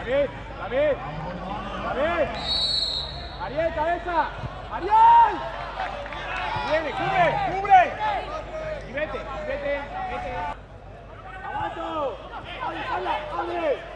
David, David, David. Ariel, cabeza. Ariel. Viene, cubre, cubre. Y vete, vete, vete. Aguanto. Abre, hala, abre.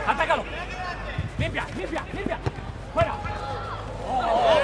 ¡Atácalo! ¡Limpia, limpia, limpia! ¡Fuera! ¡Oh!